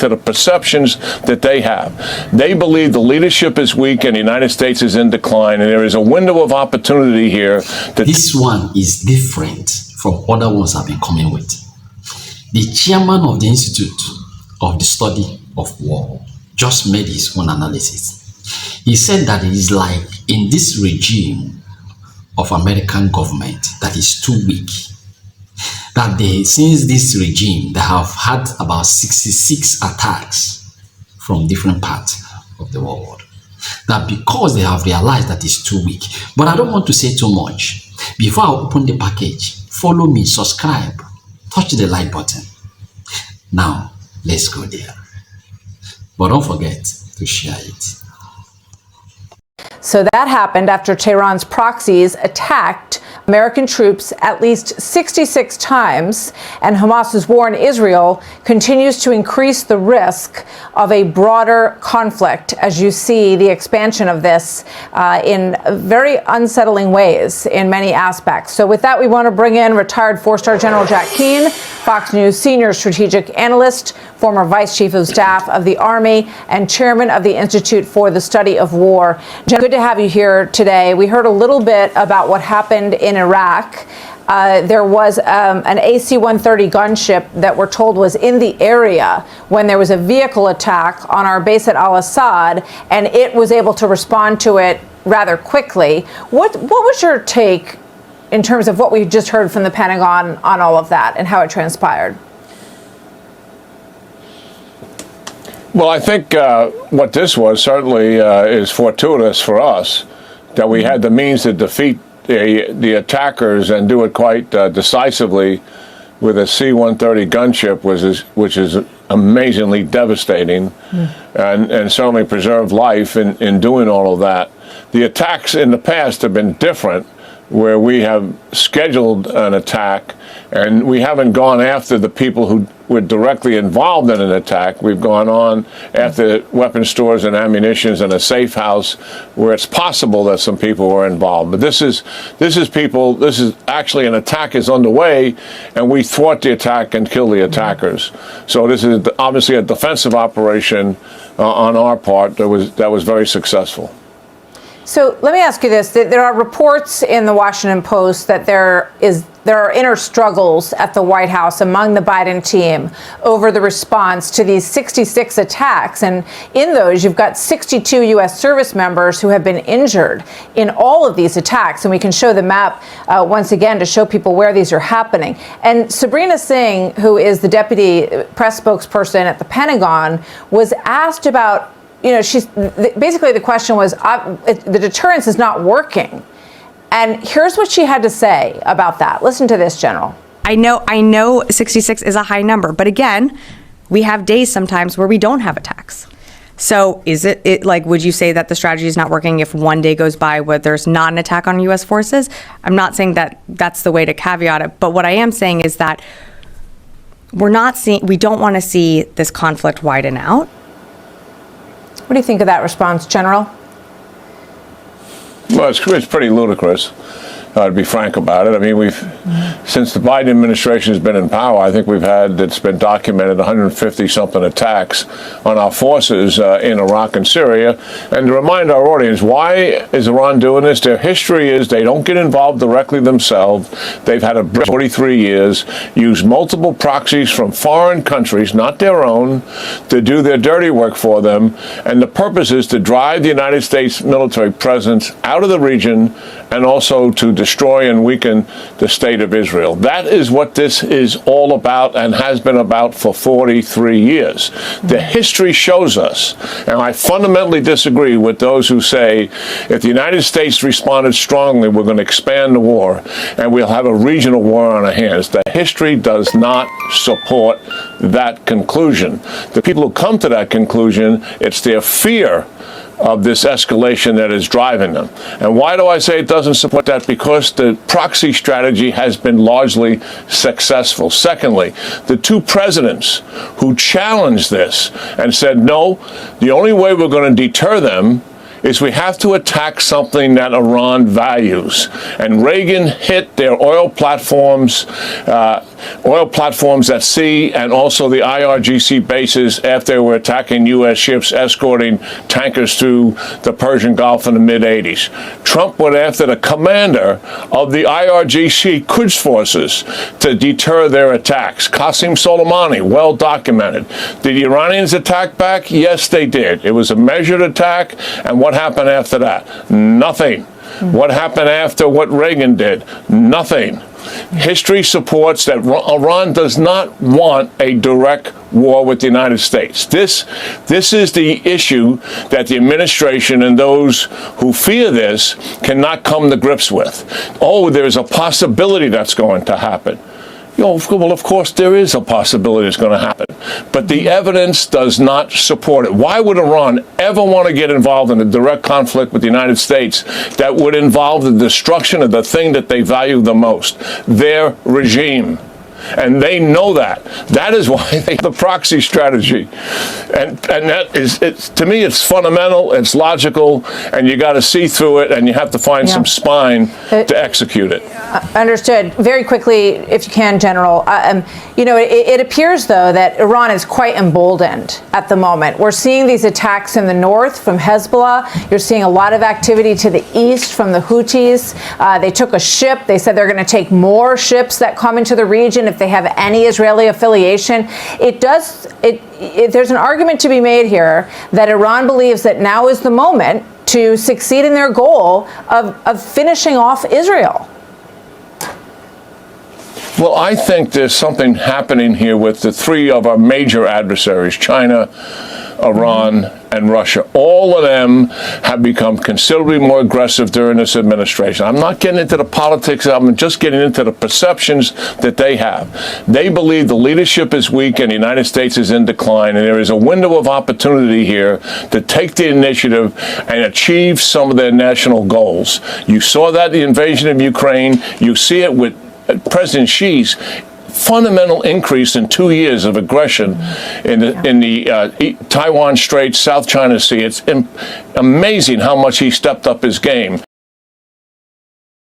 to the perceptions that they have. They believe the leadership is weak and the United States is in decline, and there is a window of opportunity here. This one is different from other ones I've been coming with. The chairman of the Institute of the Study of War just made his own analysis. He said that it is like in this regime of American government that is too weak, that since this regime, they have had about 66 attacks from different parts of the world. That because they have realized that it's too weak. But I don't want to say too much. Before I open the package, follow me, subscribe, touch the like button. Now, let's go there. But don't forget to share it. So that happened after Tehran's proxies attacked American troops at least 66 times, and Hamas's war in Israel continues to increase the risk of a broader conflict as you see the expansion of this in very unsettling ways in many aspects. So with that, we want to bring in retired four-star General Jack Keane, Fox News senior strategic analyst, former vice chief of staff of the Army, and chairman of the Institute for the Study of War. Good to have you here today. We heard a little bit about what happened in Iraq. There was an AC-130 gunship that we're told was in the area when there was a vehicle attack on our base at Al-Assad, and it was able to respond to it rather quickly. What was your take in terms of what we just heard from the Pentagon on all of that and how it transpired? Well, I think what this was certainly is fortuitous for us, that we had the means to defeat the attackers and do it quite decisively with a C-130 gunship, which is amazingly devastating, and certainly preserved life in doing all of that. The attacks in the past have been different, where we have scheduled an attack and we haven't gone after the people who were directly involved in an attack. We've gone on after weapon stores and ammunitions and a safe house where it's possible that some people were involved. But this is actually an attack is underway, and we thwart the attack and kill the attackers. So this is obviously a defensive operation on our part that was very successful. So let me ask you this. There are reports in the Washington Post that there are inner struggles at the White House among the Biden team over the response to these 66 attacks. And in those, you've got 62 U.S. service members who have been injured in all of these attacks. And we can show the map once again to show people where these are happening. And Sabrina Singh, who is the deputy press spokesperson at the Pentagon, was asked about, basically the question was, the deterrence is not working. And here's what she had to say about that. Listen to this, General. I know 66 is a high number, but again, we have days sometimes where we don't have attacks. So is it like, would you say that the strategy is not working if one day goes by where there's not an attack on U.S. forces? I'm not saying that that's the way to caveat it, but what I am saying is that we don't want to see this conflict widen out. What do you think of that response, General? Well, it's pretty ludicrous, to be frank about it. I mean, since the Biden administration has been in power, I think it's been documented 150-something attacks on our forces in Iraq and Syria. And to remind our audience, why is Iran doing this? Their history is they don't get involved directly themselves. They've had 43 years, used multiple proxies from foreign countries, not their own, to do their dirty work for them. And the purpose is to drive the United States military presence out of the region and also to destroy and weaken the state of Israel. That is what this is all about and has been about for 43 years. The history shows us, and I fundamentally disagree with those who say if the United States responded strongly, we're going to expand the war and we'll have a regional war on our hands. The history does not support that conclusion. The people who come to that conclusion, it's their fear of this escalation that is driving them. And why do I say it doesn't support that? Because the proxy strategy has been largely successful. Secondly, the two presidents who challenged this and said, no, the only way we're going to deter them is we have to attack something that Iran values. And Reagan hit their oil platforms at sea, and also the IRGC bases after they were attacking U.S. ships escorting tankers through the Persian Gulf in the mid-'80s. Trump went after the commander of the IRGC Quds forces to deter their attacks. Qasem Soleimani, well documented. Did the Iranians attack back? Yes, they did. It was a measured attack. And what happened after that? Nothing. What happened after what Reagan did? Nothing. History supports that Iran does not want a direct war with the United States. This is the issue that the administration and those who fear this cannot come to grips with. Oh, there's a possibility that's going to happen. Well, of course, there is a possibility it's going to happen, but the evidence does not support it. Why would Iran ever want to get involved in a direct conflict with the United States that would involve the destruction of the thing that they value the most, their regime? And they know that. That is why they have the proxy strategy. And that is, to me, it's fundamental, it's logical, and you got to see through it, and you have to find some spine to execute it. Understood. Very quickly, if you can, General. It appears, though, that Iran is quite emboldened at the moment. We're seeing these attacks in the north from Hezbollah. You're seeing a lot of activity to the east from the Houthis. They took a ship. They said they're going to take more ships that come into the region if they have any Israeli affiliation. There's an argument to be made here that Iran believes that now is the moment to succeed in their goal of finishing off Israel. Well, I think there's something happening here with the three of our major adversaries, China, Iran, and Russia. All of them have become considerably more aggressive during this administration. I'm not getting into the politics. I'm just getting into the perceptions that they have. They believe the leadership is weak and the United States is in decline, and there is a window of opportunity here to take the initiative and achieve some of their national goals. You saw that in the invasion of Ukraine. You see it with President Xi's fundamental increase in 2 years of aggression in the Taiwan Strait, South China Sea. It's amazing how much he stepped up his game.